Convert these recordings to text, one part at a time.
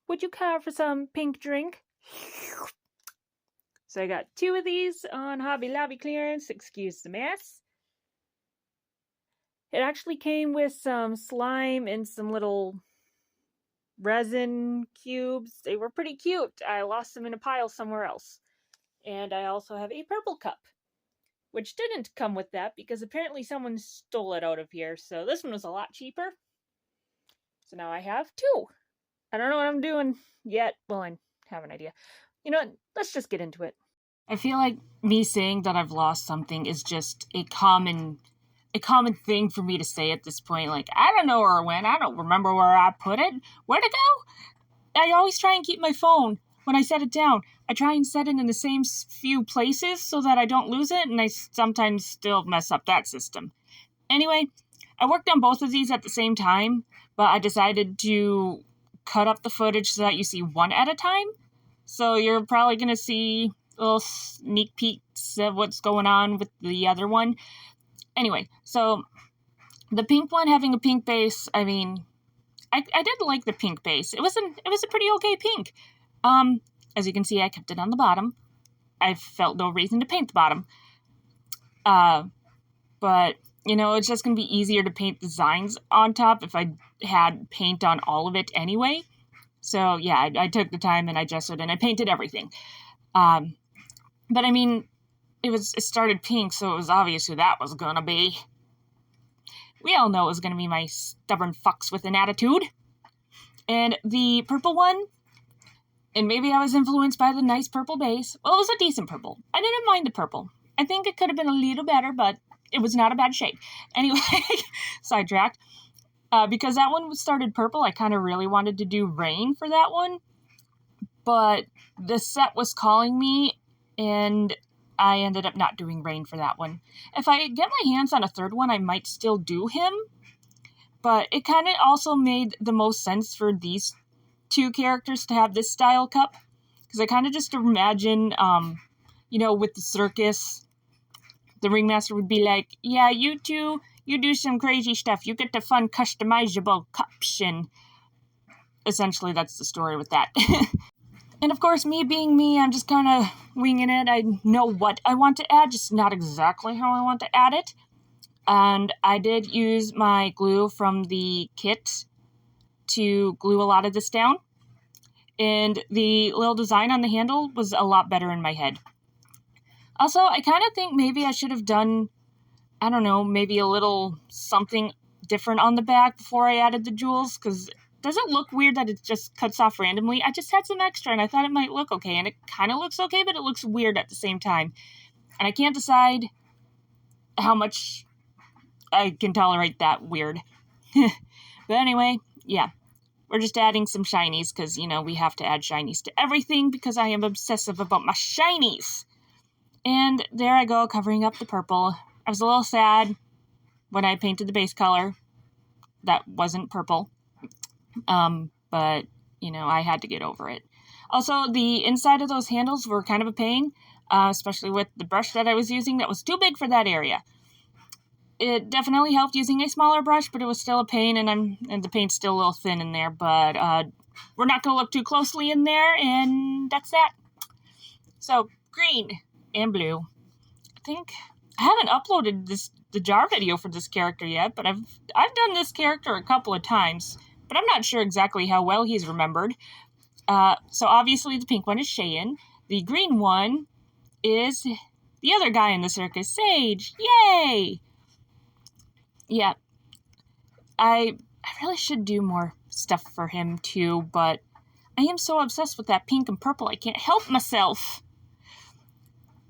would you care for some pink drink? So I got 2 of these on Hobby Lobby clearance, excuse the mess. It actually came with some slime and some little resin cubes. They were pretty cute. I lost them in a pile somewhere else. And I also have a purple cup, which didn't come with that because apparently someone stole it out of here. So this one was a lot cheaper. So now I have 2. I don't know what I'm doing yet. Well, I have an idea. You know what? Let's just get into it. I feel like me saying that I've lost something is just a common thing for me to say at this point. Like, I don't know where it went. I don't remember where I put it. Where'd it go? I always try and keep my phone when I set it down. I try and set it in the same few places so that I don't lose it, and I sometimes still mess up that system. Anyway, I worked on both of these at the same time, but I decided to cut up the footage so that you see one at a time. So you're probably going to see little sneak peeks of what's going on with the other one. Anyway, so the pink one having a pink base, I mean, I did like the pink base. It was a pretty okay pink. As you can see, I kept it on the bottom. I felt no reason to paint the bottom. But, you know, it's just going to be easier to paint designs on top if I had paint on all of it anyway. So, yeah, I took the time and I gestured and I painted everything. But, I mean, it started pink, so it was obvious who that was going to be. We all know it was going to be my stubborn fucks with an attitude. And the purple one, and maybe I was influenced by the nice purple base. Well, it was a decent purple. I didn't mind the purple. I think it could have been a little better, but it was not a bad shade. Anyway, sidetracked. Because that one started purple, I kind of really wanted to do rain for that one. But the set was calling me, and I ended up not doing rain for that one. If I get my hands on a third one, I might still do him. But it kind of also made the most sense for these 2 characters to have this style cup. Because I kind of just imagine, you know, with the circus, the ringmaster would be like, yeah, you two, you do some crazy stuff. You get the fun customizable cups. And essentially that's the story with that. And of course, me being me, I'm just kind of winging it. I know what I want to add, just not exactly how I want to add it. And I did use my glue from the kit to glue a lot of this down. And the little design on the handle was a lot better in my head. Also, I kind of think maybe I should have done, I don't know, maybe a little something different on the back before I added the jewels, because does it look weird that it just cuts off randomly? I just had some extra and I thought it might look okay, and it kind of looks okay, but it looks weird at the same time. And I can't decide how much I can tolerate that weird. But anyway, yeah. We're just adding some shinies because, you know, we have to add shinies to everything because I am obsessive about my shinies. And there I go, covering up the purple. I was a little sad when I painted the base color. That wasn't purple. But, you know, I had to get over it. Also, the inside of those handles were kind of a pain, especially with the brush that I was using that was too big for that area. It definitely helped using a smaller brush, but it was still a pain, and the paint's still a little thin in there, but we're not going to look too closely in there, and that's that. So, green and blue. I think I haven't uploaded the jar video for this character yet, but I've done this character a couple of times, but I'm not sure exactly how well he's remembered. So obviously the pink one is Cheyenne. The green one is the other guy in the circus, Sage. Yay! Yeah, I really should do more stuff for him too, but I am so obsessed with that pink and purple I can't help myself.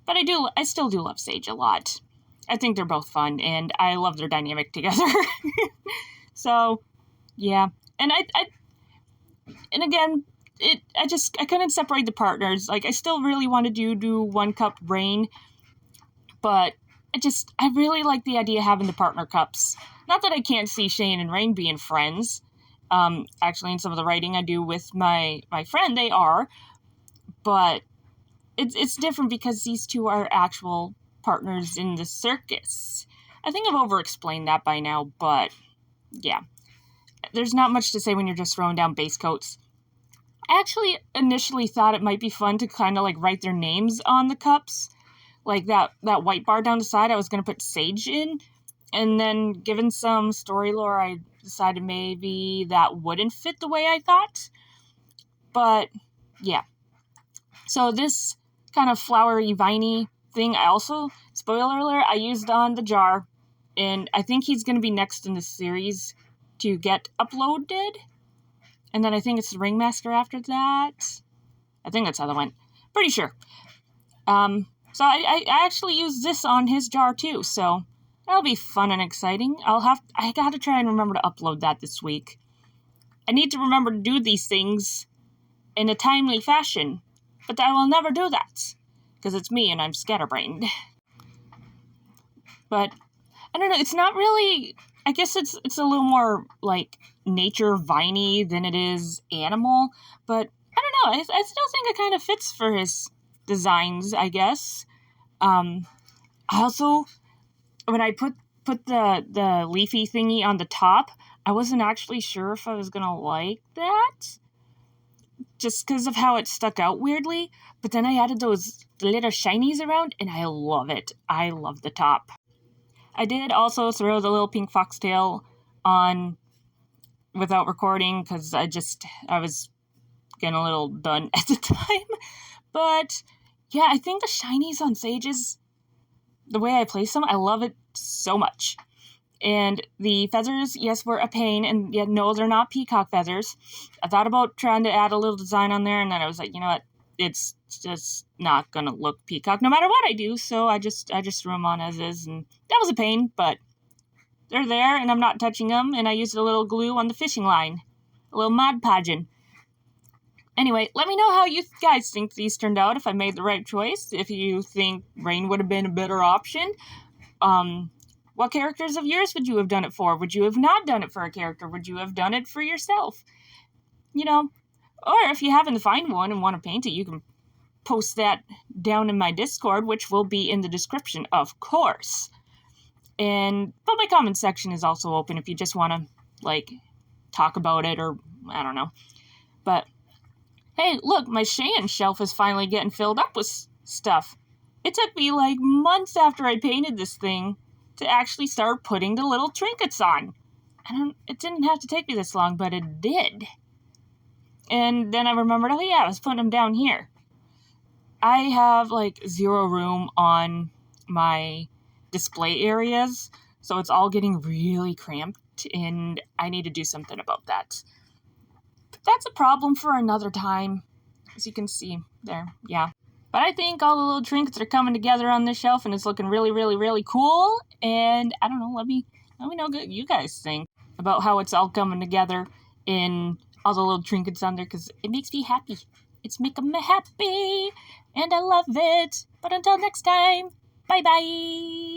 But I still do love Sage a lot. I think they're both fun, and I love their dynamic together. So, yeah. And and again, I couldn't separate the partners. Like, I still really wanted to do One Cup Rain, but I really like the idea of having the partner cups. Not that I can't see Shane and Rain being friends. Actually, in some of the writing I do with my friend, they are. But it's different because these two are actual partners in the circus. I think I've over-explained that by now, but yeah. There's not much to say when you're just throwing down base coats. I actually initially thought it might be fun to kind of like write their names on the cups. Like that white bar down the side, I was going to put Sage in. And then given some story lore, I decided maybe that wouldn't fit the way I thought. But yeah. So this kind of flowery, viney thing, I also, spoiler alert, I used on the jar. And I think he's going to be next in the series to get uploaded. And then I think it's the Ringmaster after that. I think that's how that went. Pretty sure. So I actually used this on his jar too, so that'll be fun and exciting. I gotta try and remember to upload that this week. I need to remember to do these things in a timely fashion, but I will never do that, because it's me and I'm scatterbrained. But, I don't know, it's not really, I guess it's a little more, like, nature viney than it is animal, but I don't know, I still think it kind of fits for his designs, I guess. I also, when I put the leafy thingy on the top, I wasn't actually sure if I was gonna like that, just because of how it stuck out weirdly, but then I added those little shinies around, and I love it. I love the top. I did also throw the little pink foxtail on without recording, because I was getting a little done at the time, but yeah, I think the shinies on Sages, the way I place them, I love it so much. And the feathers, yes, were a pain, and yet no, they're not peacock feathers. I thought about trying to add a little design on there, and then I was like, you know what, it's just not gonna look peacock no matter what I do, so I just threw them on as is, and that was a pain, but they're there, and I'm not touching them, and I used a little glue on the fishing line, a little Mod Podgeon. Anyway, let me know how you guys think these turned out, if I made the right choice, if you think Rain would have been a better option. What characters of yours would you have done it for? Would you have not done it for a character? Would you have done it for yourself? You know, or if you happen to find one and want to paint it, you can post that down in my Discord, which will be in the description, of course. But my comment section is also open if you just want to, like, talk about it, or, I don't know. But hey, look, my Cheyenne shelf is finally getting filled up with stuff. It took me, like, months after I painted this thing to actually start putting the little trinkets on. It didn't have to take me this long, but it did. And then I remembered, oh yeah, I was putting them down here. I have, like, zero room on my display areas, so it's all getting really cramped, and I need to do something about that. That's a problem for another time, as you can see there, yeah. But I think all the little trinkets are coming together on this shelf, and it's looking really, really, really cool, and I don't know, let me know what you guys think about how it's all coming together in all the little trinkets on there, because it makes me happy. It's making me happy, and I love it. But until next time, bye-bye!